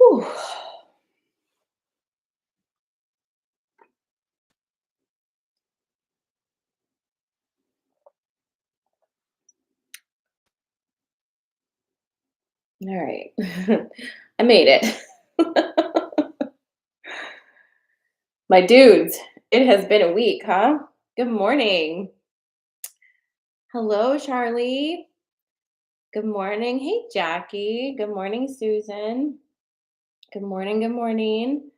Whew. All right. I made it. My dudes, it has been a week, huh? Good morning. Hello, Charlie. Good morning. Hey, Jackie. Good morning, Susan. Good morning. Good morning.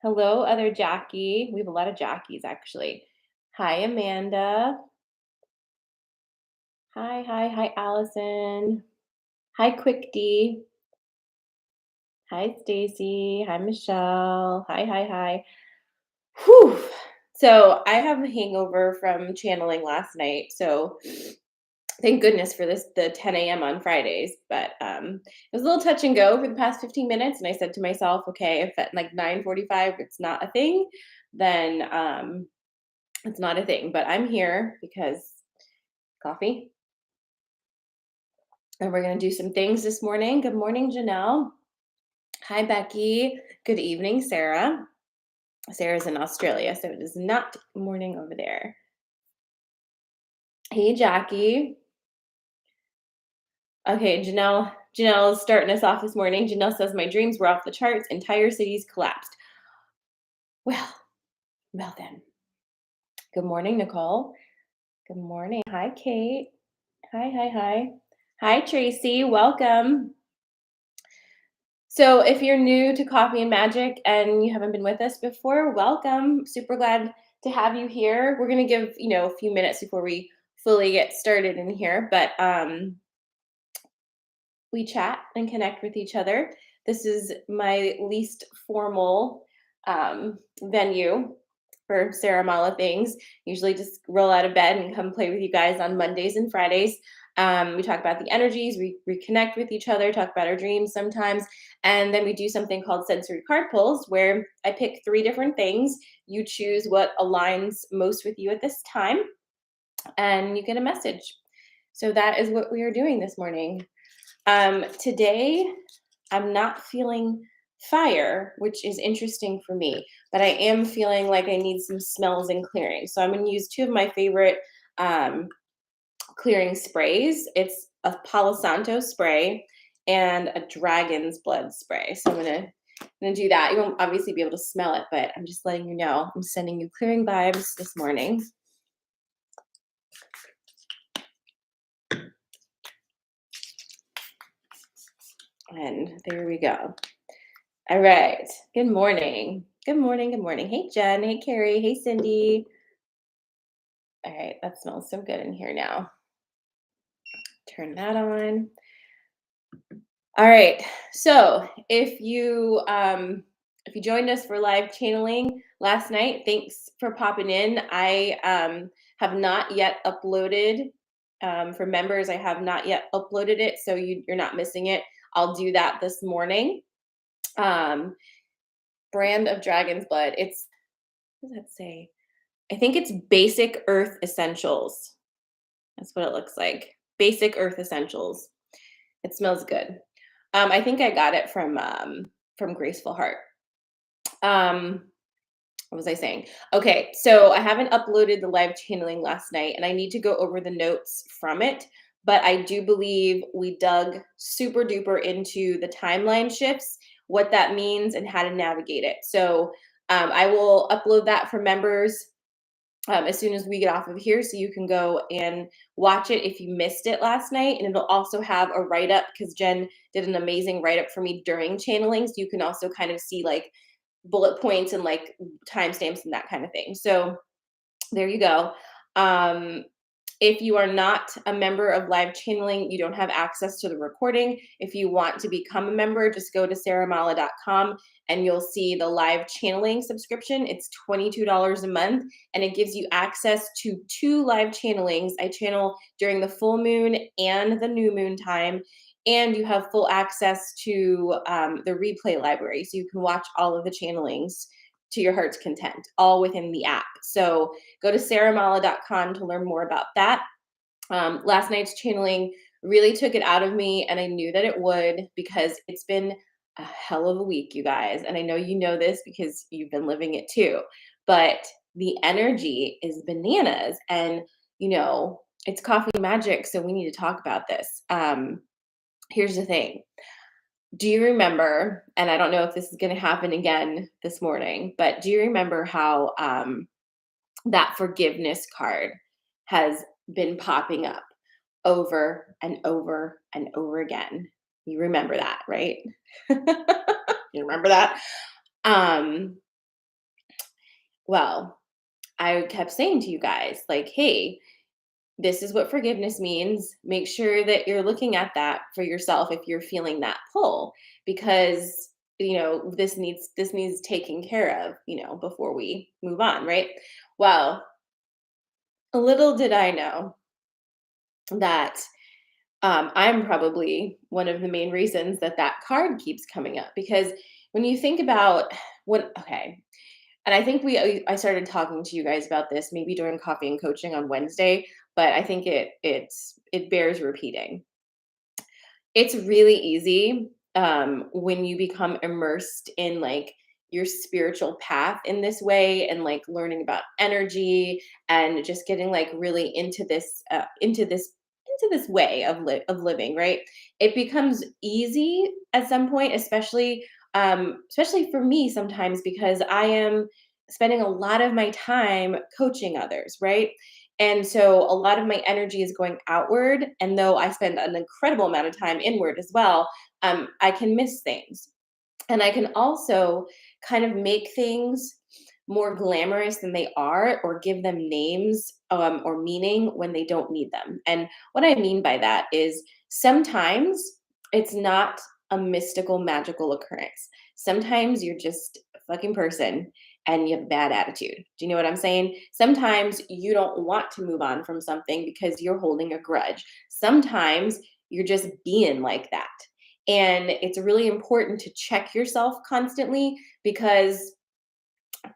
Hello, other Jackie. We have a lot of Jackies, actually. Hi, Amanda. Hi, Allison. Hi, Quick D. Hi, Stacy. Hi, Michelle. Hi. Whew. So I have a hangover from channeling last night. So thank goodness for the 10 a.m. on Fridays. But it was a little touch and go for the past 15 minutes. And I said to myself, okay, if at like 9:45 it's not a thing, then it's not a thing. But I'm here because coffee. And we're gonna do some things this morning. Good morning, Janelle. Hi, Becky. Good evening, Sarah. Sarah's in Australia, so it is not morning over there. Hey, Jackie. Okay, Janelle is starting us off this morning. Janelle says, my dreams were off the charts. Entire cities collapsed. Well, well then. Good morning, Nicole. Good morning. Hi, Kate. Hi. Hi, Tracy. Welcome. So if you're new to Coffee and Magic and you haven't been with us before, welcome. Super glad to have you here. We're going to give, a few minutes before we fully get started in here, but we chat and connect with each other. This is my least formal venue for Sarah Mala things. Usually just roll out of bed and come play with you guys on Mondays and Fridays. We talk about the energies, we reconnect with each other, talk about our dreams sometimes, and then we do something called sensory card pulls where I pick 3 different things. You choose what aligns most with you at this time, and you get a message. So that is what we are doing this morning. Today, I'm not feeling fire, which is interesting for me, but I am feeling like I need some smells and clearing. So I'm going to use 2 of my favorite clearing sprays. It's a Palo Santo spray and a dragon's blood spray. So I'm gonna do that. You won't obviously be able to smell it, but I'm just letting you know. I'm sending you clearing vibes this morning. And there we go. All right. Good morning. Good morning. Hey, Jen. Hey, Carrie. Hey, Cindy. All right. That smells so good in here now. Turn that on. All right. So if you joined us for live channeling last night, thanks for popping in. I have not yet uploaded for members. I have not yet uploaded it, so you're not missing it. I'll do that this morning. Brand of Dragon's Blood. What does that say? I think it's Basic Earth Essentials. That's what it looks like. Basic Earth Essentials. It smells good. I think I got it from Graceful Heart. What was I saying? Okay, so I haven't uploaded the live channeling last night, and I need to go over the notes from it. But I do believe we dug super duper into the timeline shifts, what that means, and how to navigate it. So I will upload that for members as soon as we get off of here, so you can go and watch it if you missed it last night. And it'll also have a write-up because Jen did an amazing write-up for me during channeling, so you can also kind of see like bullet points and like timestamps and that kind of thing. So there you go. If you are not a member of live channeling, you don't have access to the recording. If you want to become a member, just go to sarahmala.com and you'll see the live channeling subscription. It's $22 a month, and it gives you access to 2 live channelings. I channel during the full moon and the new moon time, and you have full access to the replay library, so you can watch all of the channelings to your heart's content, all within the app. So go to sarahmala.com to learn more about that. Last night's channeling really took it out of me, and I knew that it would because it's been a hell of a week, you guys. And I know you know this because you've been living it too. But the energy is bananas. And, it's coffee magic. So we need to talk about this. Here's the thing. Do you remember, and I don't know if this is going to happen again this morning, but do you remember how that forgiveness card has been popping up over and over and over again? You remember that, right? You remember that? Um, well, I kept saying to you guys, like, hey, this is what forgiveness means. Make sure that you're looking at that for yourself if you're feeling that pull, because this needs taken care of, before we move on, right? Well, little did I know that I'm probably one of the main reasons that that card keeps coming up, because when you think about okay, and I think I started talking to you guys about this maybe during coffee and coaching on Wednesday, but I think it bears repeating. It's really easy, when you become immersed in, like, your spiritual path in this way, and, like, learning about energy, and just getting, like, really into this way of living, right? It becomes easy at some point, especially for me sometimes, because I am spending a lot of my time coaching others, right? And so a lot of my energy is going outward. And though I spend an incredible amount of time inward as well, I can miss things. And I can also kind of make things more glamorous than they are, or give them names, or meaning when they don't need them. And what I mean by that is sometimes it's not a mystical, magical occurrence. Sometimes you're just a fucking person and you have a bad attitude. Do you know what I'm saying? Sometimes you don't want to move on from something because you're holding a grudge. Sometimes you're just being like that. And it's really important to check yourself constantly, because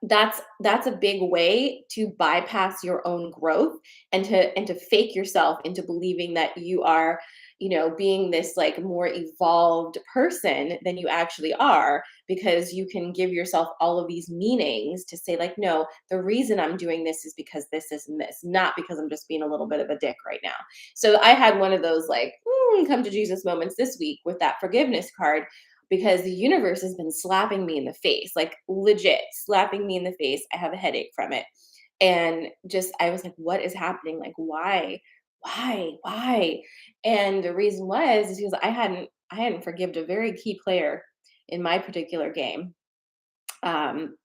that's a big way to bypass your own growth, and to fake yourself into believing that you are, being this, like, more evolved person than you actually are, because you can give yourself all of these meanings to say, like, no, the reason I'm doing this is because this and this, not because I'm just being a little bit of a dick right now. So I had one of those, like, come to Jesus moments this week with that forgiveness card, because the universe has been slapping me in the face, like, legit slapping me in the face. I have a headache from it. And just, I was like, what is happening? Like, why? Why? And the reason is because I hadn't forgived a very key player in my particular game. Um,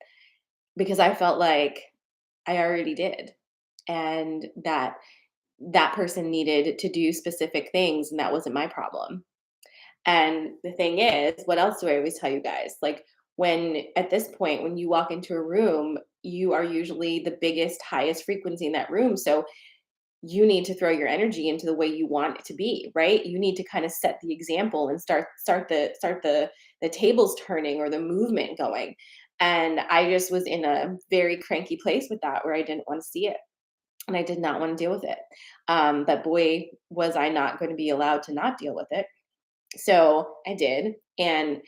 because I felt like I already did. And that person needed to do specific things, and that wasn't my problem. And the thing is, what else do I always tell you guys? Like, at this point, when you walk into a room, you are usually the biggest, highest frequency in that room. So you need to throw your energy into the way you want it to be, right? You need to kind of set the example and start the tables turning, or the movement going. And I just was in a very cranky place with that, where I didn't want to see it. And I did not want to deal with it. But boy, was I not going to be allowed to not deal with it. So I did. And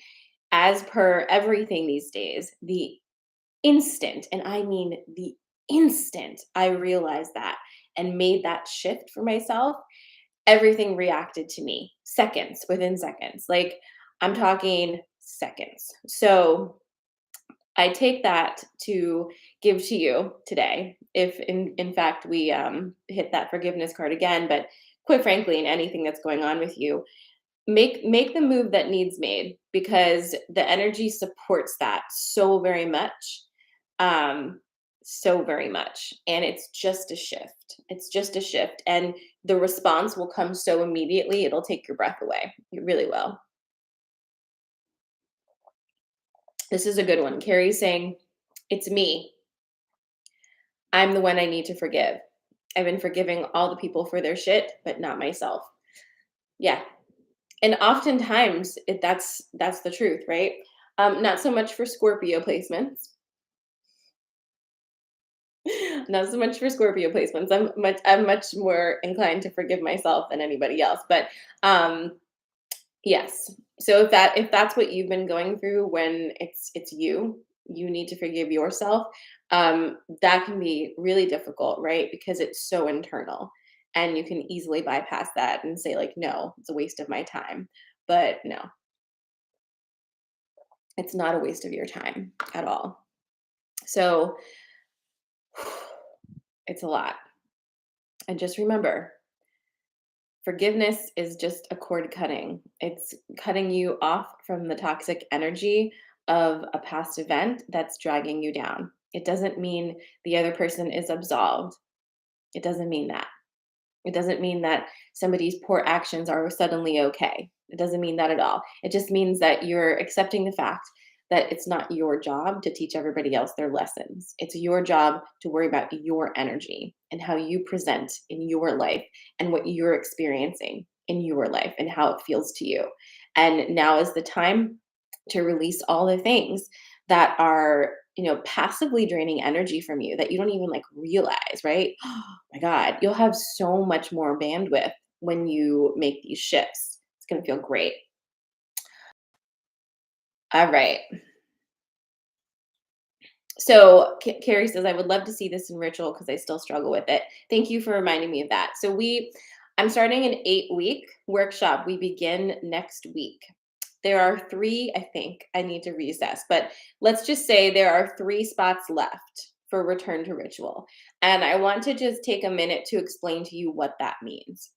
as per everything these days, the instant, and I mean the instant I realized that and made that shift for myself, everything reacted to me within seconds. Like, I'm talking seconds. So I take that to give to you today, if in fact we hit that forgiveness card again. But quite frankly, in anything that's going on with you, make the move that needs made, because the energy supports that um so very much, and it's just a shift, and the response will come so immediately, it'll take your breath away. It really will. This is a good one. Carrie's saying, it's me. I'm the one I need to forgive. I've been forgiving all the people for their shit, but not myself. Yeah. And oftentimes that's the truth, right? Not so much for Scorpio placements. Not so much for Scorpio placements. I'm much more inclined to forgive myself than anybody else. But um Yes. So if that's what you've been going through when it's you need to forgive yourself, that can be really difficult, right? Because it's so internal. And you can easily bypass that and say, like, no, it's a waste of my time. But no, it's not a waste of your time at all. So it's a lot. And just remember, forgiveness is just a cord cutting. It's cutting you off from the toxic energy of a past event that's dragging you down. It doesn't mean the other person is absolved. It doesn't mean that. It doesn't mean that somebody's poor actions are suddenly okay. It doesn't mean that at all. It just means that you're accepting the fact that it's not your job to teach everybody else their lessons. It's your job to worry about your energy and how you present in your life and what you're experiencing in your life and how it feels to you. And now is the time to release all the things that are, passively draining energy from you that you don't even like realize, right? My God, you'll have so much more bandwidth when you make these shifts. It's going to feel great. All right. So Carrie says, I would love to see this in ritual because I still struggle with it. Thank you for reminding me of that. I'm starting an 8-week workshop. We begin next week. There are three, I think I need to reassess, but let's just say there are three spots left for return to ritual. And I want to just take a minute to explain to you what that means.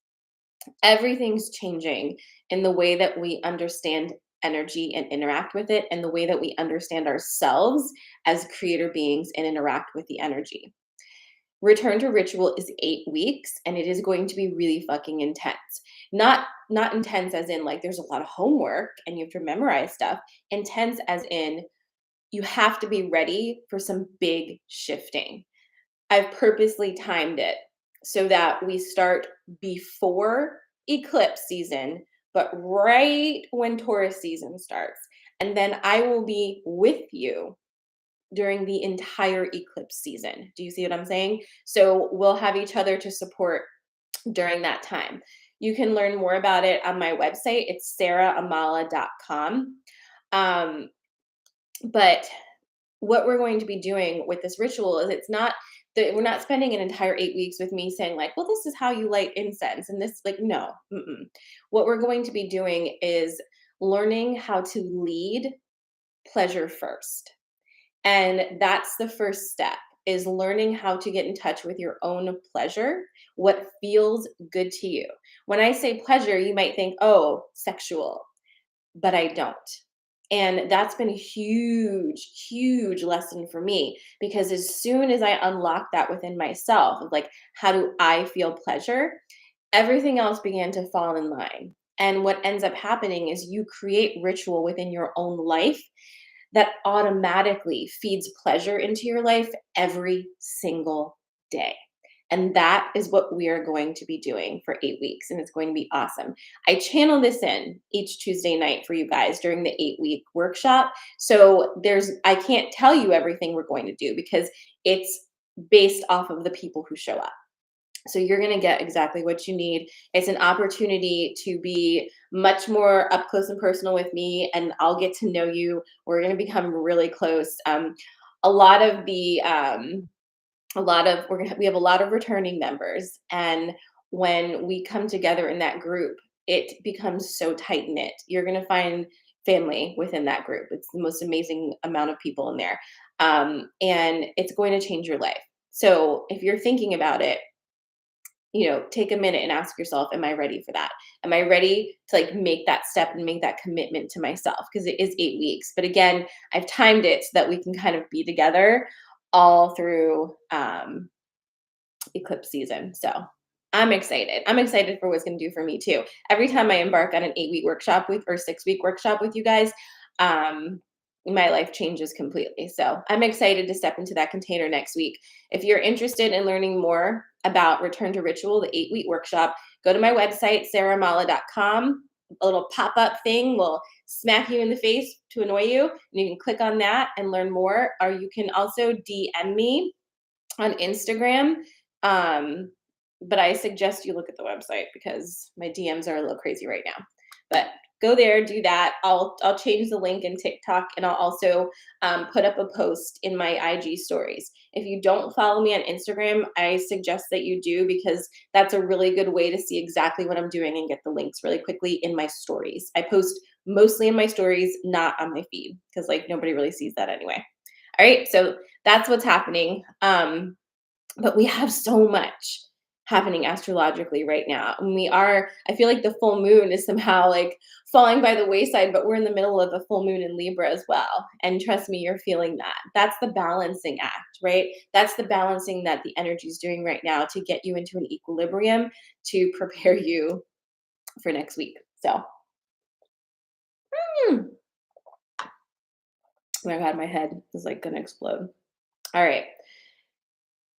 Everything's changing in the way that we understand energy and interact with it, and the way that we understand ourselves as creator beings and interact with the energy. Return to ritual is 8 weeks, and it is going to be really fucking intense. Not intense as in like there's a lot of homework and you have to memorize stuff. Intense as in you have to be ready for some big shifting. I've purposely timed it so that we start before eclipse season, but right when Taurus season starts. And then I will be with you during the entire eclipse season. Do you see what I'm saying? So we'll have each other to support during that time. You can learn more about it on my website. It's sarahamala.com. Um, but what we're going to be doing with this ritual is it's not that we're not spending an entire 8 weeks with me saying like, well, this is how you light incense and this like no. What we're going to be doing is learning how to lead pleasure first, and that's the first step, is learning how to get in touch with your own pleasure, what feels good to you. When I say pleasure, you might think, oh, sexual, but I don't. And that's been a huge, huge lesson for me, because as soon as I unlock that within myself, of like, how do I feel pleasure? Everything else began to fall in line. And what ends up happening is you create ritual within your own life that automatically feeds pleasure into your life every single day. And that is what we are going to be doing for 8 weeks. And it's going to be awesome. I channel this in each Tuesday night for you guys during the 8-week workshop. So I can't tell you everything we're going to do because it's based off of the people who show up. So you're going to get exactly what you need. It's an opportunity to be much more up close and personal with me, and I'll get to know you. We're going to become really close. A lot of the a lot of we have a lot of returning members, and when we come together in that group, it becomes so tight knit. You're going to find family within that group. It's the most amazing amount of people in there, and it's going to change your life. So if you're thinking about it, take a minute and ask yourself, am I ready for that? Am I ready to like make that step and make that commitment to myself? Because it is 8 weeks. But again, I've timed it so that we can kind of be together all through eclipse season. So I'm excited. I'm excited for what's going to do for me too. Every time I embark on an 8-week workshop with or 6-week workshop with you guys, my life changes completely. So I'm excited to step into that container next week. If you're interested in learning more about Return to Ritual, the 8-week workshop, go to my website, sarahamala.com. A little pop-up thing will smack you in the face to annoy you. And you can click on that and learn more. Or you can also DM me on Instagram. But I suggest you look at the website because my DMs are a little crazy right now. But go there, do that. I'll change the link in TikTok, and I'll also put up a post in my IG stories. If you don't follow me on Instagram, I suggest that you do, because that's a really good way to see exactly what I'm doing and get the links really quickly in my stories. I post mostly in my stories, not on my feed, because like nobody really sees that anyway. All right, so that's what's happening. But we have so much happening astrologically right now. And I feel like the full moon is somehow like falling by the wayside, but we're in the middle of a full moon in Libra as well. And trust me, you're feeling that. That's the balancing act, right? That's the balancing that the energy is doing right now to get you into an equilibrium to prepare you for next week. So, oh my God, my head is like gonna explode. All right.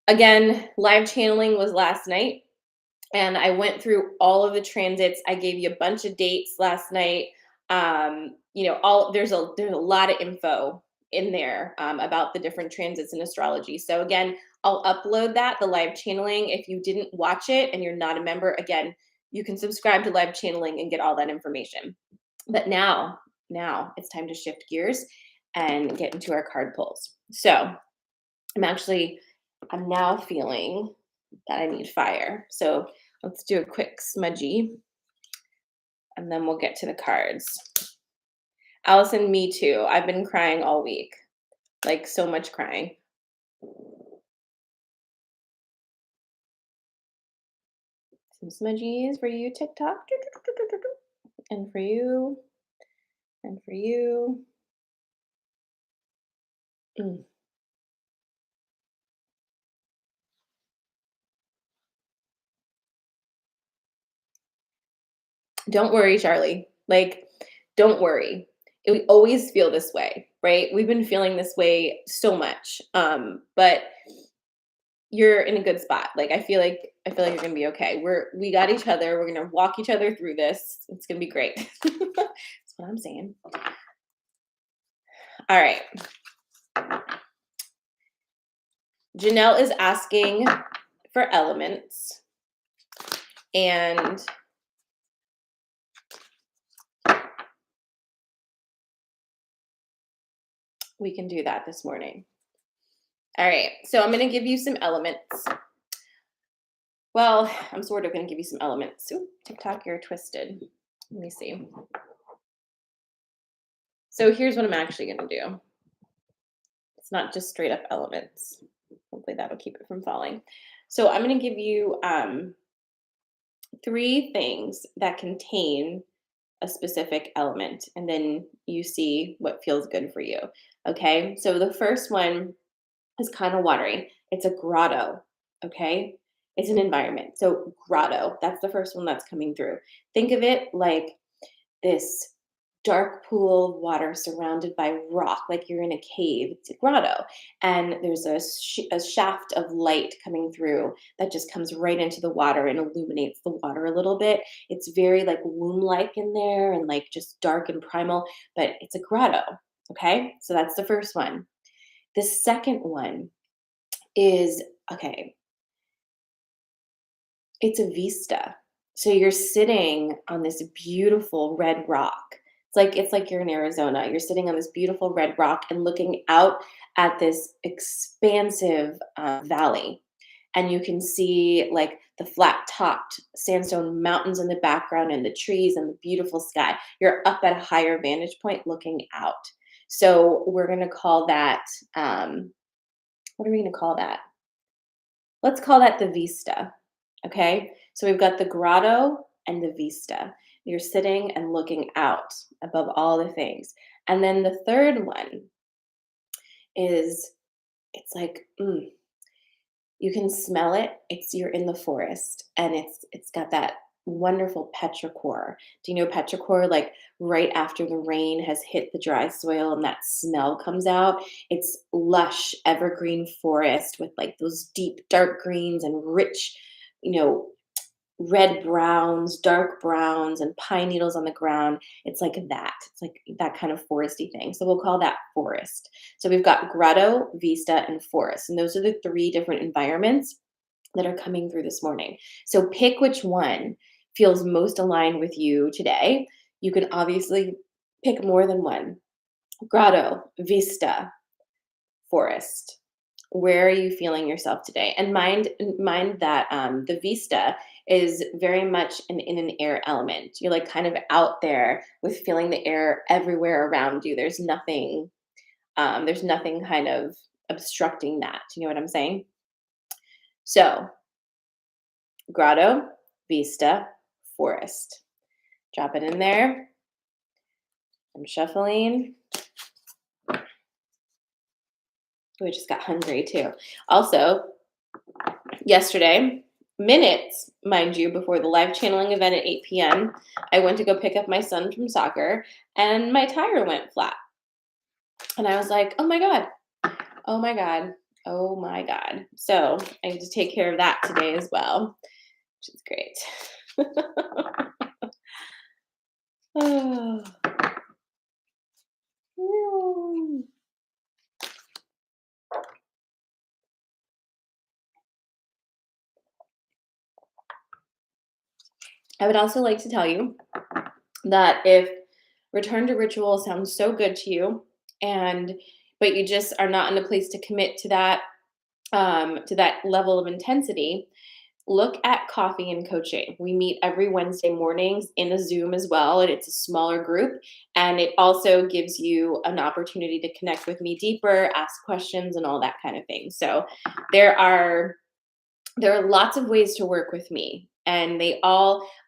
Again, live channeling was last night, and I went through all of the transits. I gave you a bunch of dates last night. All there's a lot of info in there about the different transits in astrology. So again, I'll upload the live channeling. If you didn't watch it and you're not a member, again, you can subscribe to live channeling and get all that information. But now it's time to shift gears and get into our card pulls. So I'm now feeling that I need fire. So let's do a quick smudgy, and then we'll get to the cards. Allison, me too. I've been crying all week, like so much crying. Some smudgies for you, TikTok. And for you. And for you. Mm. Don't worry, Charlie. Like, don't worry. We always feel this way, right? We've been feeling this way so much. But you're in a good spot. Like I feel like you're gonna be okay. We got each other. We're gonna walk each other through this. It's gonna be great. That's what I'm saying. All right. Janelle is asking for elements, and we can do that this morning. All right. So I'm gonna give you some elements. Well, I'm sort of gonna give you some elements. Ooh, TikTok, you're twisted. Let me see. So here's what I'm actually gonna do. It's not just straight up elements. Hopefully that'll keep it from falling. So I'm going to give you 3 things that contain a specific element, and then you see what feels good for you. Okay. So the first one is kind of watery. It's a grotto. Okay. It's an environment. So grotto, that's the first one that's coming through. Think of it like this dark pool of water surrounded by rock, like you're in a cave. It's a grotto. And there's a shaft of light coming through that just comes right into the water and illuminates the water a little bit. It's very like womb like in there and like just dark and primal, but it's a grotto. Okay. So that's the first one. The second one is okay, it's a vista. So you're sitting on this beautiful red rock. It's like you're in Arizona. You're sitting on this beautiful red rock and looking out at this expansive valley. And you can see like the flat topped sandstone mountains in the background and the trees and the beautiful sky. You're up at a higher vantage point looking out. So we're going to call that, what are we going to call that? Let's call that the vista. Okay. So we've got the grotto and the vista. You're sitting and looking out above all the things. And then the third one is it's like, you can smell it. You're in the forest and it's got that wonderful petrichor. Do you know petrichor? Like right after the rain has hit the dry soil and that smell comes out. It's lush evergreen forest with like those deep dark greens and rich, you know, red browns, dark browns, and pine needles on the ground. It's like that. It's like that kind of foresty thing. So we'll call that forest. So we've got grotto, vista, and forest. And those are the 3 different environments that are coming through this morning. So pick which one feels most aligned with you today. You can obviously pick more than one. Grotto, vista, forest. Where are you feeling yourself today? And mind that the vista is very much in an air element. You're like kind of out there with feeling the air everywhere around you. There's nothing kind of obstructing that. Do you know what I'm saying? So grotto, vista, forest. Drop it in there. I'm shuffling. We just got hungry too. Also, yesterday, minutes, mind you, before the live channeling event at 8 p.m., I went to go pick up my son from soccer and my tire went flat. And I was like, oh my God, oh my God, oh my God. So I need to take care of that today as well, which is great. Oh. I would also like to tell you that if return to ritual sounds so good to you, and but you just are not in a place to commit to that level of intensity, look at coffee and coaching. We meet every Wednesday mornings in a Zoom as well, and it's a smaller group. And it also gives you an opportunity to connect with me deeper, ask questions, and all that kind of thing. So there are lots of ways to work with me, and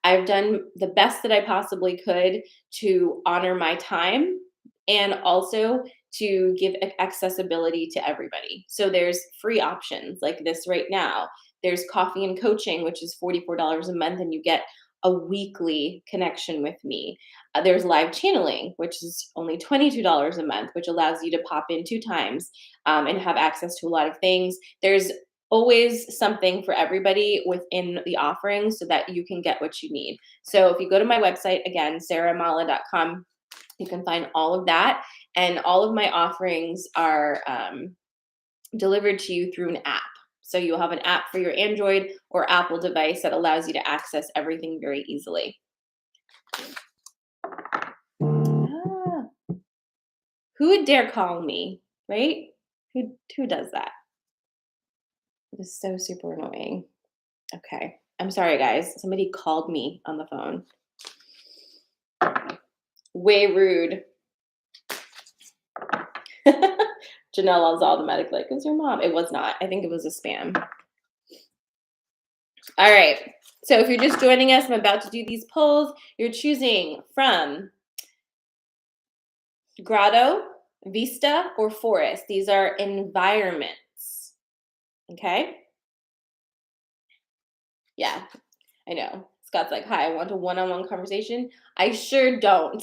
I've done the best that I possibly could to honor my time and also to give accessibility to everybody. So there's free options like this right now. There's coffee and coaching, which is $44 a month, and you get a weekly connection with me. There's live channeling, which is only $22 a month, which allows you to pop in 2 times and have access to a lot of things. There's always something for everybody within the offering so that you can get what you need. So if you go to my website, again, sarahmala.com, you can find all of that. And all of my offerings are delivered to you through an app. So you'll have an app for your Android or Apple device that allows you to access everything very easily. Ah, who would dare call me, right? Who does that? It is so super annoying. Okay. I'm sorry, guys. Somebody called me on the phone. Way rude. Janelle was automatically like, "It's your mom." It was not. I think it was a spam. All right. So if you're just joining us, I'm about to do these polls. You're choosing from grotto, vista, or forest. These are environments. Okay? Yeah, I know. Scott's like, "Hi, I want a one-on-one conversation." I sure don't.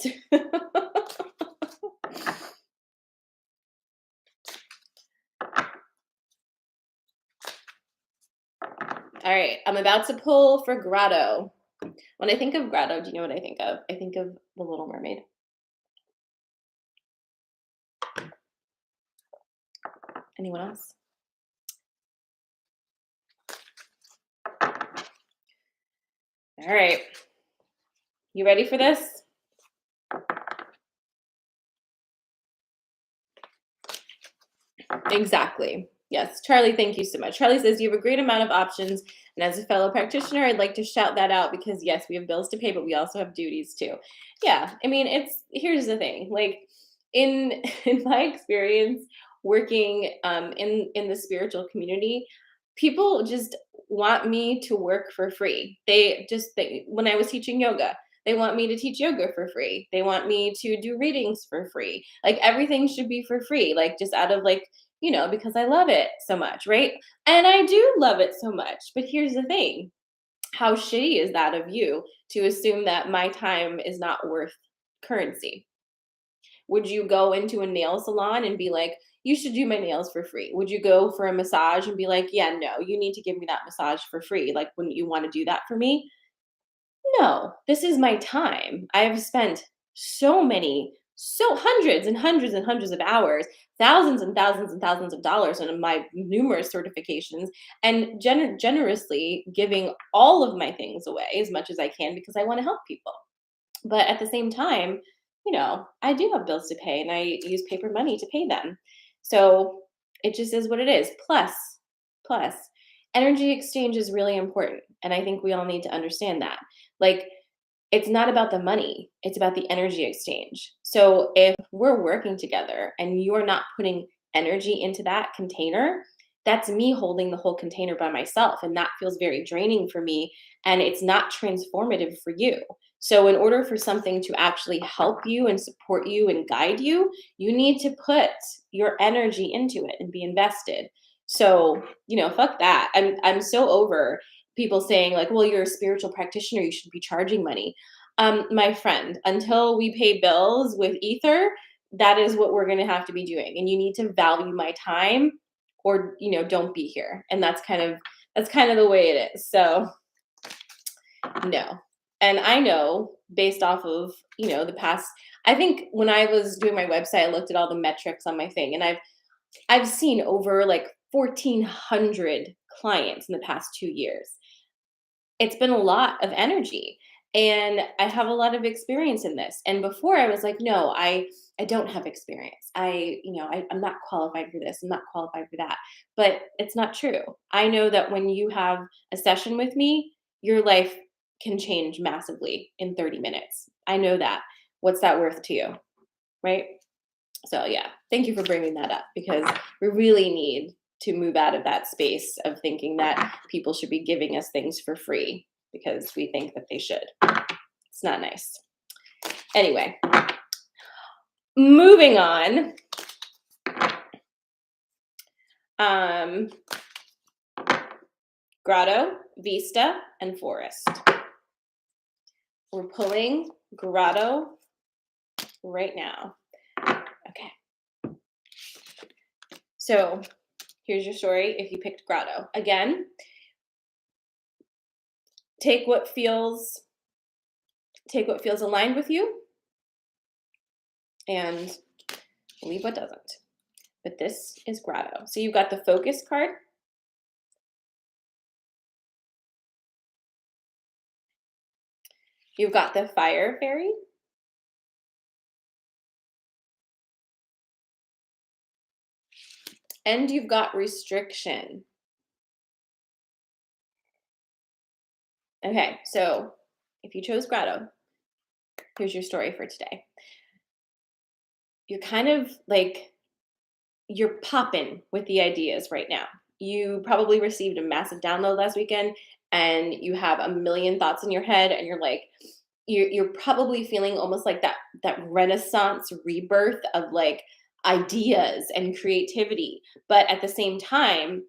All right, I'm about to pull for grotto. When I think of grotto, do you know what I think of? I think of The Little Mermaid. Anyone else? All right. You ready for this? Exactly. Yes. Charlie, thank you so much. Charlie says you have a great amount of options. And as a fellow practitioner, I'd like to shout that out because yes, we have bills to pay, but we also have duties too. Yeah. I mean, here's the thing. Like in in my experience working in the spiritual community, people just want me to work for free. When I was teaching yoga, they want me to teach yoga for free. They want me to do readings for free. Like everything should be for free, like just out of like, because I love it so much, right? And I do love it so much. But here's the thing. How shitty is that of you to assume that my time is not worth currency? Would you go into a nail salon and be like, you should do my nails for free? Would you go for a massage and be like, yeah, no, you need to give me that massage for free? Like, wouldn't you want to do that for me? No, this is my time. I have spent hundreds and hundreds and hundreds of hours, thousands and thousands and thousands of dollars on my numerous certifications, and generously giving all of my things away as much as I can because I want to help people. But at the same time, I do have bills to pay and I use paper money to pay them. So it just is what it is. Plus, energy exchange is really important. And I think we all need to understand that. Like, it's not about the money, it's about the energy exchange. So if we're working together and you're not putting energy into that container, that's me holding the whole container by myself. And that feels very draining for me. And it's not transformative for you. So, in order for something to actually help you and support you and guide you, you need to put your energy into it and be invested. So, fuck that. I'm so over people saying like, "Well, you're a spiritual practitioner, you should be charging money." My friend, until we pay bills with ether, that is what we're going to have to be doing, and you need to value my time, or don't be here. And that's kind of the way it is. So no. And I know based off of the past. I think when I was doing my website, I looked at all the metrics on my thing, and I've seen over like 1,400 clients in the past 2 years. It's been a lot of energy, and I have a lot of experience in this. And before I was like, no, I don't have experience. I'm not qualified for this. I'm not qualified for that. But it's not true. I know that when you have a session with me, your life can change massively in 30 minutes. I know that. What's that worth to you? Right? So yeah, thank you for bringing that up, because we really need to move out of that space of thinking that people should be giving us things for free because we think that they should. It's not nice. Anyway, moving on. Grotto, Vista, and Forest. We're pulling Grotto right now. Okay. So here's your story if you picked Grotto. Again, take what feels aligned with you and leave what doesn't. But this is Grotto. So you've got the Focus card. You've got the Fire Fairy. And you've got Restriction. Okay, so if you chose Grotto, here's your story for today. You're kind of like, you're popping with the ideas right now. You probably received a massive download last weekend and you have a million thoughts in your head, and you're like, you're probably feeling almost like that renaissance rebirth of like ideas and creativity. But at the same time,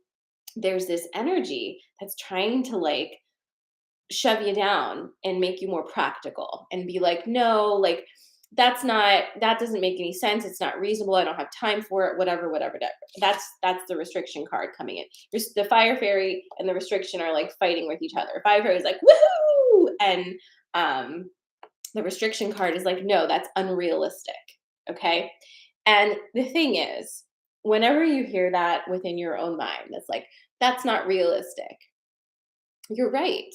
there's this energy that's trying to like shove you down and make you more practical and be like, no, like that doesn't make any sense. It's not reasonable. I don't have time for it, whatever. That's the Restriction card coming in. The Fire Fairy and the Restriction are like fighting with each other. Fire Fairy is like, woohoo! And the Restriction card is like, no, that's unrealistic. Okay. And the thing is, whenever you hear that within your own mind, that's like, that's not realistic. You're right.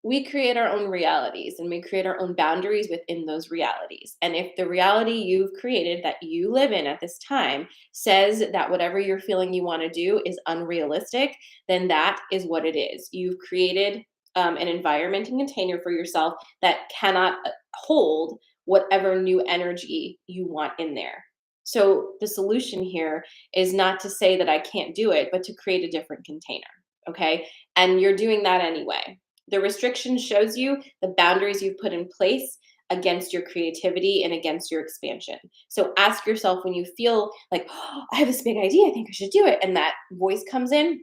We create our own realities and we create our own boundaries within those realities. And if the reality you've created that you live in at this time says that whatever you're feeling you want to do is unrealistic, then that is what it is. You've created an environment and container for yourself that cannot hold whatever new energy you want in there. So the solution here is not to say that I can't do it, but to create a different container. Okay. And you're doing that anyway. The Restriction shows you the boundaries you've put in place against your creativity and against your expansion. So ask yourself, when you feel like, oh, I have this big idea, I think I should do it, and that voice comes in,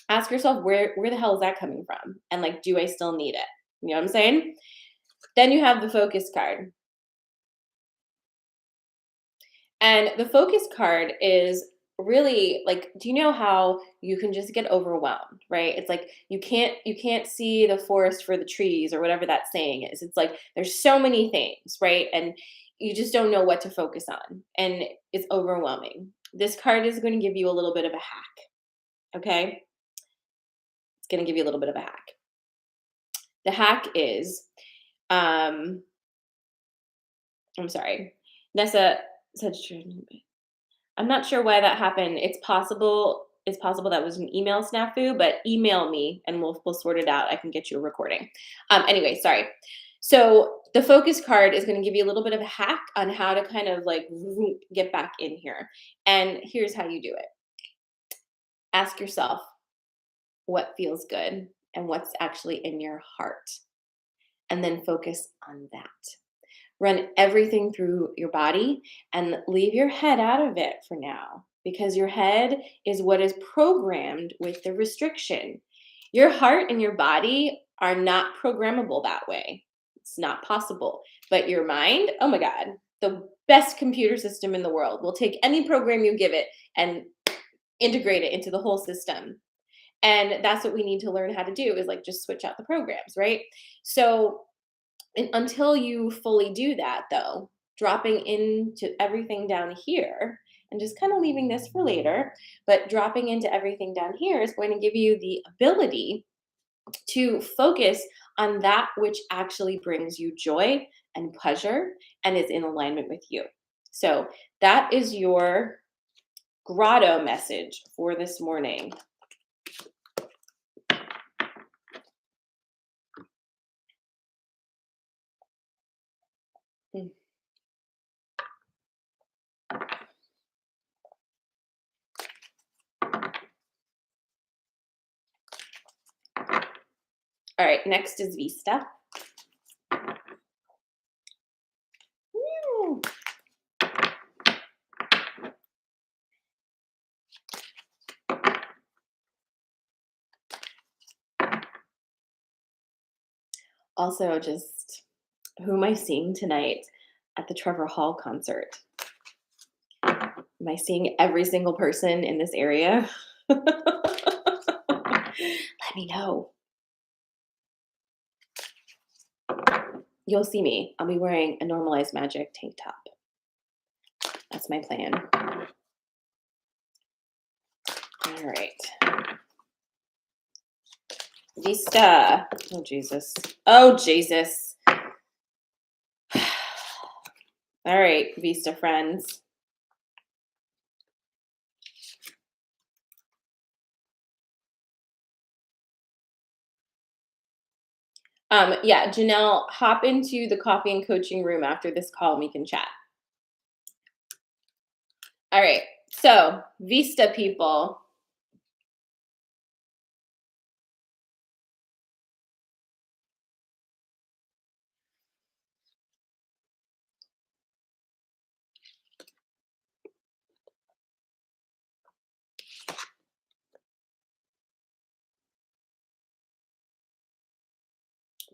ask yourself, where the hell is that coming from? And like, do I still need it? You know what I'm saying? Then you have the Focus card. And the Focus card is really like, do you know how you can just get overwhelmed, right? It's like you can't see the forest for the trees, or whatever that saying is. It's like there's so many things, right? And you just don't know what to focus on, and it's overwhelming. This card is going to give you a little bit of a hack, okay? It's going to give you a little bit of a hack. The hack is, Um, I'm sorry. Nessa said, I'm not sure why that happened. It's possible that was an email snafu, but email me and we'll sort it out. I can get you a recording. Anyway, sorry. So the focus card is going to give you a little bit of a hack on how to kind of like get back in here. And here's how you do it. Ask yourself what feels good and what's actually in your heart. And then focus on that. Run everything through your body and leave your head out of it for now because your head is what is programmed with the restriction. Your heart and your body are not programmable that way. It's not possible. But your mind, oh my God, the best computer system in the world will take any program you give it and integrate it into the whole system. And that's what we need to learn how to do is like just switch out the programs, right? So and until you fully do that, though, dropping into everything down here and just kind of leaving this for later, but dropping into everything down here is going to give you the ability to focus on that which actually brings you joy and pleasure and is in alignment with you. So that is your grotto message for this morning. Mm. All right, next is Vista. Woo. Also, just who am I seeing tonight at the Trevor Hall concert? Am I seeing every single person in this area? Let me know. You'll see me. I'll be wearing a Normalized Magic tank top. That's my plan. All right. Vista. Oh, Jesus. Oh, Jesus. All right, Vista friends. Yeah, Janelle, hop into the coffee and coaching room after this call and we can chat. All right, so Vista people.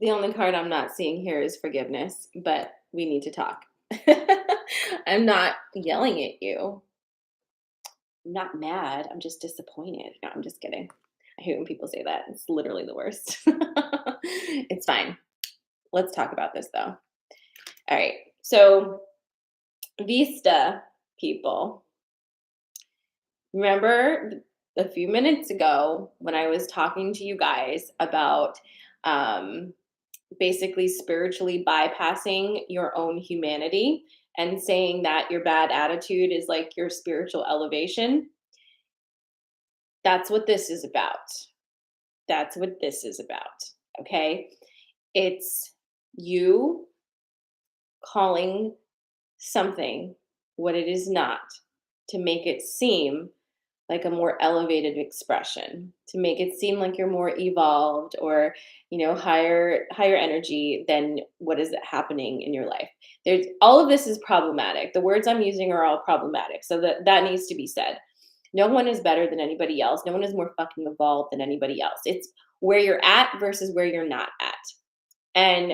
The only card I'm not seeing here is forgiveness, but we need to talk. I'm not yelling at you. I'm not mad. I'm just disappointed. No, I'm just kidding. I hate when people say that. It's literally the worst. It's fine. Let's talk about this though. All right. So, Vista people, remember a few minutes ago when I was talking to you guys about basically spiritually bypassing your own humanity and saying that your bad attitude is like your spiritual elevation? That's what this is about. That's what this is about. Okay. It's you calling something what it is not to make it seem like a more elevated expression, to make it seem like you're more evolved or higher energy than what is happening in your life. There's all of this is problematic. The words I'm using are all problematic, so that needs to be said. No one is better than anybody else. No one is more fucking evolved than anybody else. It's where you're at versus where you're not at. And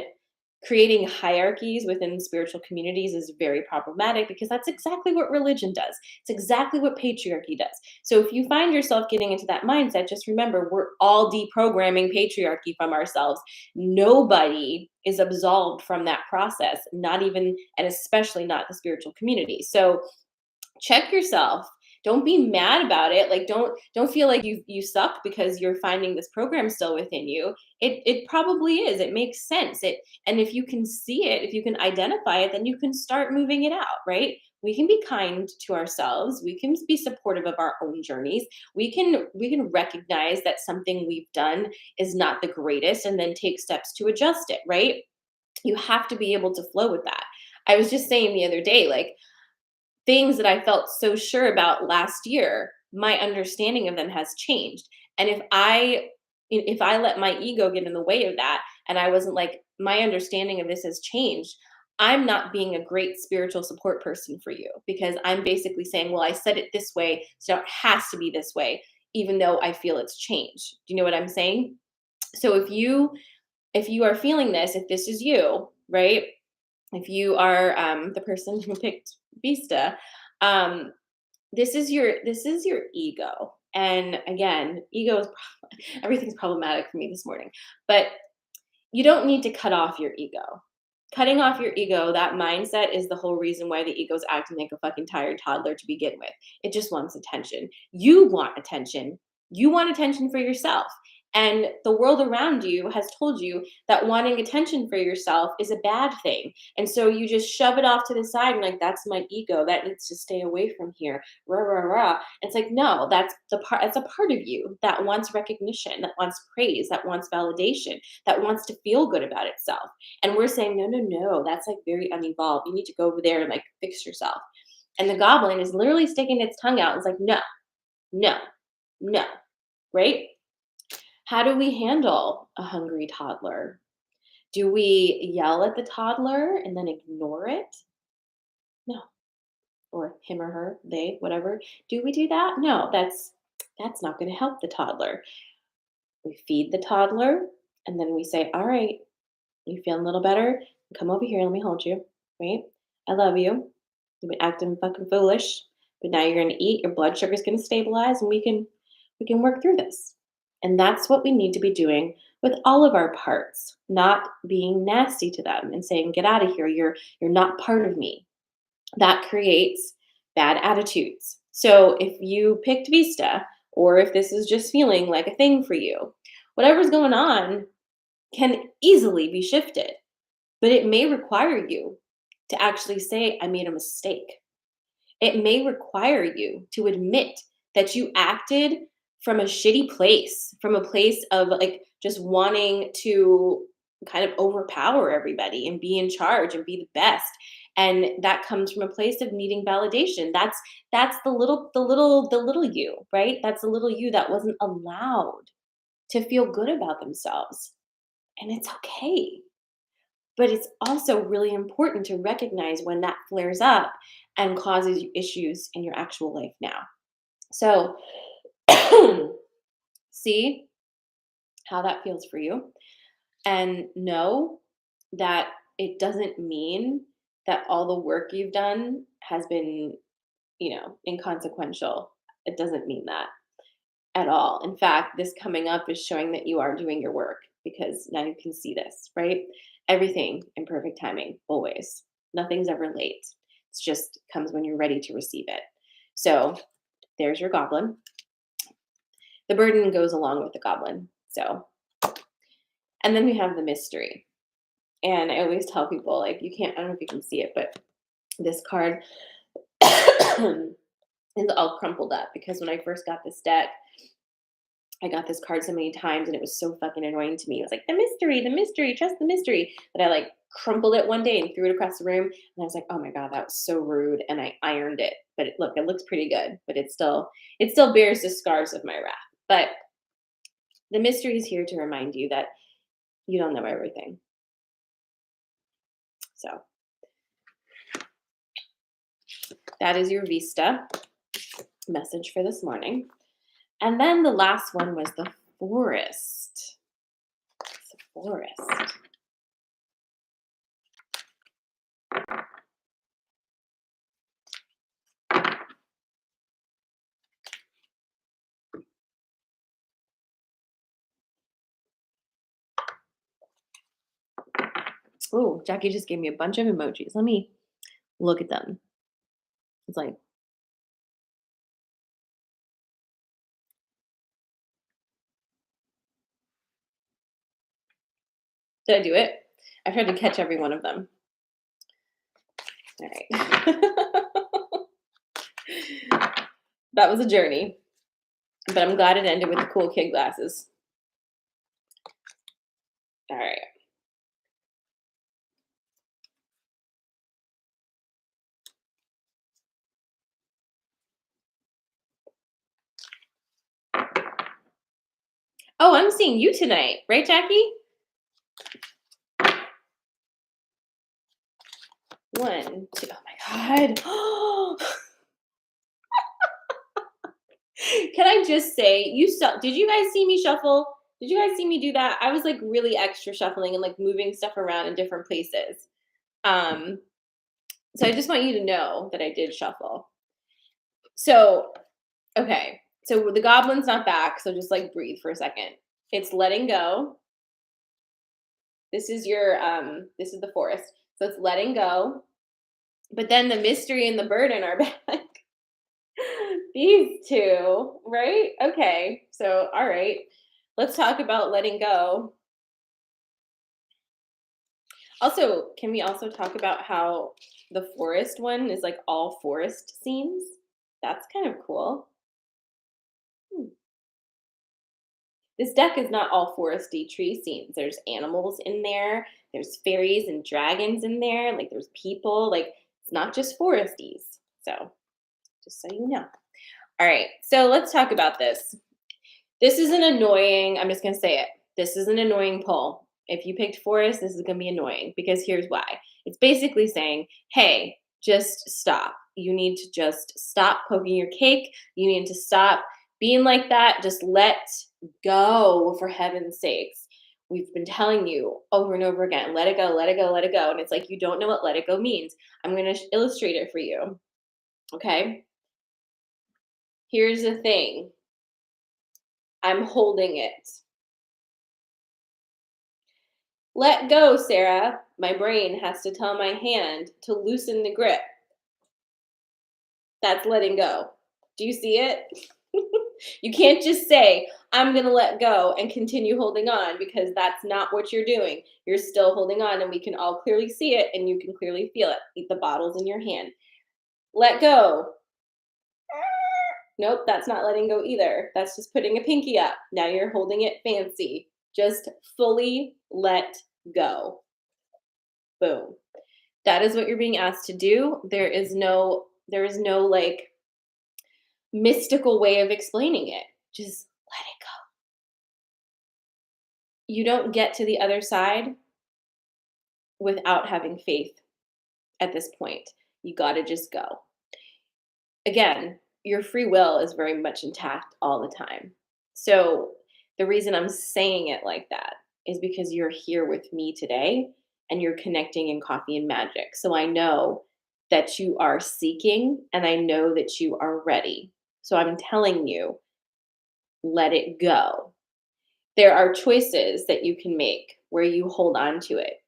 creating hierarchies within spiritual communities is very problematic because that's exactly what religion does. It's exactly what patriarchy does. So if you find yourself getting into that mindset, just remember we're all deprogramming patriarchy from ourselves. Nobody is absolved from that process, not even and especially not the spiritual community. So check yourself Don't be mad about it. Like don't feel like you suck because you're finding this program still within you. It probably is. It makes sense. And if you can see it, if you can identify it, then you can start moving it out, right? We can be kind to ourselves. We can be supportive of our own journeys. We can recognize that something we've done is not the greatest and then take steps to adjust it, right? You have to be able to flow with that. I was just saying the other day, like things that I felt so sure about last year, my understanding of them has changed. And if I let my ego get in the way of that and I wasn't like my understanding of this has changed, I'm not being a great spiritual support person for you because I'm basically saying, well, I said it this way, so it has to be this way even though I feel it's changed. Do you know what I'm saying? So if you are feeling this, if this is you, right? If you are the person who picked Vista, um, this is your ego. And again, ego is everything's problematic for me this morning. But you don't need to cut off your ego. Cutting off your ego, that mindset is the whole reason why the ego's acting like a fucking tired toddler to begin with. It just wants attention. You want attention. You want attention for yourself. And the world around you has told you that wanting attention for yourself is a bad thing. And so you just shove it off to the side and like, that's my ego. That needs to stay away from here. Rah, rah, rah. It's like, no, that's a part of you that wants recognition, that wants praise, that wants validation, that wants to feel good about itself. And we're saying, no, no, no, that's like very unevolved. You need to go over there and like fix yourself. And the goblin is literally sticking its tongue out. It's like, no, no, no, right? How do we handle a hungry toddler? Do we yell at the toddler and then ignore it? No. Or him or her, they, whatever. Do we do that? No, that's not going to help the toddler. We feed the toddler and then we say, all right, you feeling a little better? Come over here, let me hold you. Right? I love you. You've been acting fucking foolish, but now you're gonna eat, your blood sugar's gonna stabilize, and we can work through this. And that's what we need to be doing with all of our parts, not being nasty to them and saying, get out of here, you're not part of me. That creates bad attitudes. So if you picked Vista, or if this is just feeling like a thing for you, whatever's going on can easily be shifted, but it may require you to actually say, I made a mistake. It may require you to admit that you acted from a shitty place, from a place of like just wanting to kind of overpower everybody and be in charge and be the best. And that comes from a place of needing validation. That's the little you, right? That's the little you that wasn't allowed to feel good about themselves. And it's okay. But it's also really important to recognize when that flares up and causes you issues in your actual life now. So, see how that feels for you and know that it doesn't mean that all the work you've done has been, inconsequential. It doesn't mean that at all. In fact, this coming up is showing that you are doing your work because now you can see this, right? Everything in perfect timing, always. Nothing's ever late. It's just comes when you're ready to receive it. So there's your goblin. The burden goes along with the goblin. So, and then we have the mystery. And I always tell people, like, you can't, I don't know if you can see it, but this card is all crumpled up because when I first got this deck, I got this card so many times and it was so fucking annoying to me. It was like, the mystery, trust the mystery. That I like crumpled it one day and threw it across the room. And I was like, oh my God, that was so rude. And I ironed it. But it looks pretty good. But it still bears the scars of my wrath. But the mystery is here to remind you that you don't know everything. So that is your Vista message for this morning. And then the last one was the forest. It's a forest. Oh, Jackie just gave me a bunch of emojis. Let me look at them. It's like Did I do it? I tried to catch every one of them. All right. That was a journey, but I'm glad it ended with the cool kid glasses. All right. Oh, I'm seeing you tonight, right, Jackie? 1, 2. Oh my God. Can I just say, did you guys see me shuffle? Did you guys see me do that? I was like really extra shuffling and like moving stuff around in different places. Um, so I just want you to know that I did shuffle. So, okay. So the goblin's not back, so just like breathe for a second. It's letting go. This is this is the forest. So it's letting go. But then the mystery and the burden are back. These two, right? Okay. So, all right. Let's talk about letting go. Also, can we also talk about how the forest one is like all forest scenes? That's kind of cool. Hmm. This deck is not all foresty tree scenes. There's animals in there, there's fairies and dragons in there, like there's people, like it's not just foresties. So, just so you know. All right, so let's talk about this. This is an annoying, I'm just going to say it. This is an annoying pull. If you picked forest, this is going to be annoying because here's why. It's basically saying, hey, just stop. You need to just stop poking your cake. You need to stop being like that. Just let go, for heaven's sakes. We've been telling you over and over again, let it go, let it go, let it go. And it's like, you don't know what let it go means. I'm going to illustrate it for you. Okay. Here's the thing. I'm holding it. Let go, Sarah. My brain has to tell my hand to loosen the grip. That's letting go. Do you see it? You can't just say, I'm going to let go and continue holding on because that's not what you're doing. You're still holding on, and we can all clearly see it and you can clearly feel it. Eat the bottles in your hand. Let go. Nope, that's not letting go either. That's just putting a pinky up. Now you're holding it fancy. Just fully let go. Boom. That is what you're being asked to do. There is no like mystical way of explaining it. Just let it go. You don't get to the other side without having faith at this point. You got to just go. Again, your free will is very much intact all the time. So the reason I'm saying it like that is because you're here with me today and you're connecting in coffee and magic. So I know that you are seeking and I know that you are ready. So I'm telling you, let it go. There are choices that you can make where you hold on to it.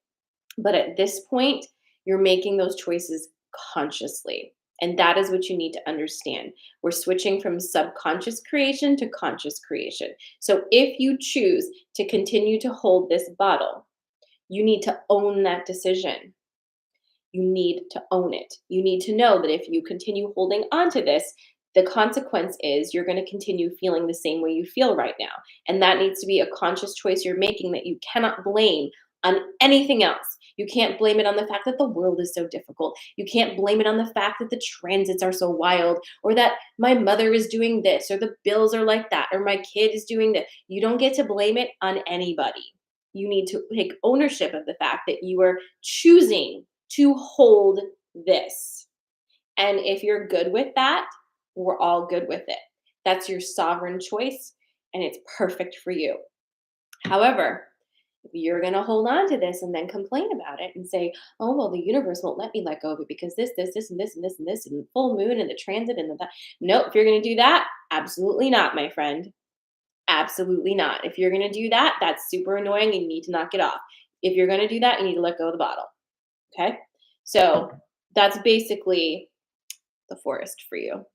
But at this point, you're making those choices consciously. And that is what you need to understand. We're switching from subconscious creation to conscious creation. So if you choose to continue to hold this bottle, you need to own that decision. You need to own it. You need to know that if you continue holding on to this, the consequence is you're going to continue feeling the same way you feel right now. And that needs to be a conscious choice you're making that you cannot blame on anything else. You can't blame it on the fact that the world is so difficult. You can't blame it on the fact that the transits are so wild, or that my mother is doing this, or the bills are like that, or my kid is doing that. You don't get to blame it on anybody. You need to take ownership of the fact that you are choosing to hold this. And if you're good with that, we're all good with it. That's your sovereign choice, and it's perfect for you. However, if you're going to hold on to this and then complain about it and say, oh, well, the universe won't let me let go of it because this, and this, and this, and this, and the full moon and the transit and the that. Nope, if you're going to do that, absolutely not, my friend. Absolutely not. If you're going to do that, that's super annoying and you need to knock it off. If you're going to do that, you need to let go of the bottle. Okay? So that's basically the forest for you.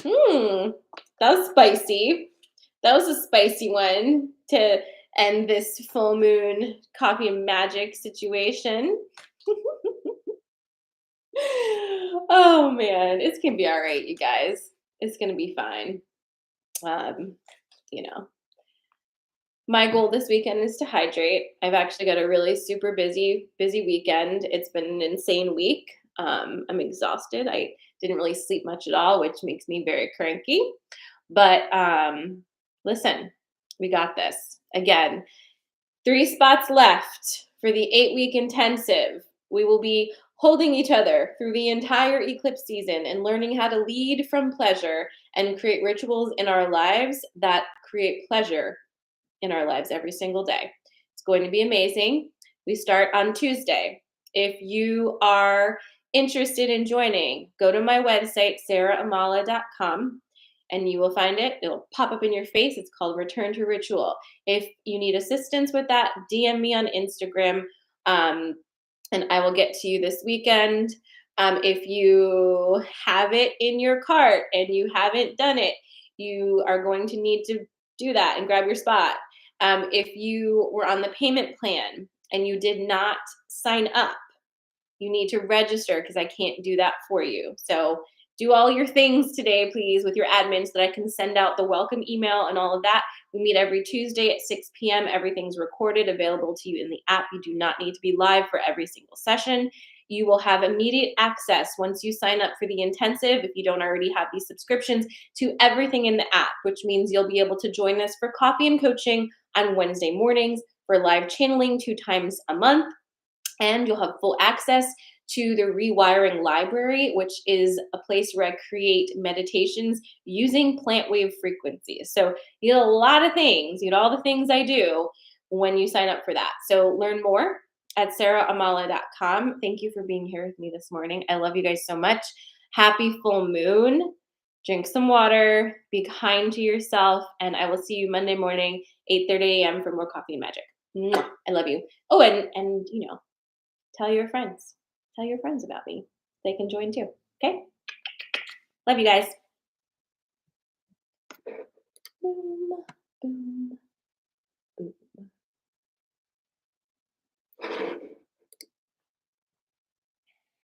That was spicy. That was a spicy one to end this full moon coffee and magic situation. Oh man, it's gonna be all right, you guys. It's gonna be fine. Um, you know, my goal this weekend is to hydrate. I've actually got a really super busy weekend. It's been an insane week. I'm exhausted. I didn't really sleep much at all, which makes me very cranky. But listen, we got this. Again, 3 spots left for the 8-week intensive. We will be holding each other through the entire eclipse season and learning how to lead from pleasure and create rituals in our lives that create pleasure in our lives every single day. It's going to be amazing. We start on Tuesday. If you are interested in joining, go to my website, sarahamala.com, and you will find it. It'll pop up in your face. It's called Return to Ritual. If you need assistance with that, DM me on Instagram, and I will get to you this weekend. If you have it in your cart and you haven't done it, you are going to need to do that and grab your spot. If you were on the payment plan and you did not sign up, you need to register because I can't do that for you. So do all your things today, please, with your admin so that I can send out the welcome email and all of that. We meet every Tuesday at 6 p.m. Everything's recorded, available to you in the app. You do not need to be live for every single session. You will have immediate access once you sign up for the intensive, if you don't already have these subscriptions, to everything in the app, which means you'll be able to join us for coffee and coaching on Wednesday mornings, for live channeling 2 times a month, and you'll have full access to the Rewiring Library, which is a place where I create meditations using plant wave frequencies. So you get a lot of things, you get all the things I do when you sign up for that. So learn more at sarahamala.com. Thank you for being here with me this morning. I love you guys so much. Happy full moon. Drink some water, be kind to yourself, and I will see you Monday morning, 8:30 a.m. for more coffee and magic. Mwah. I love you. Oh, and tell your friends. Tell your friends about me. They can join too. Okay? Love you guys. Boom, boom.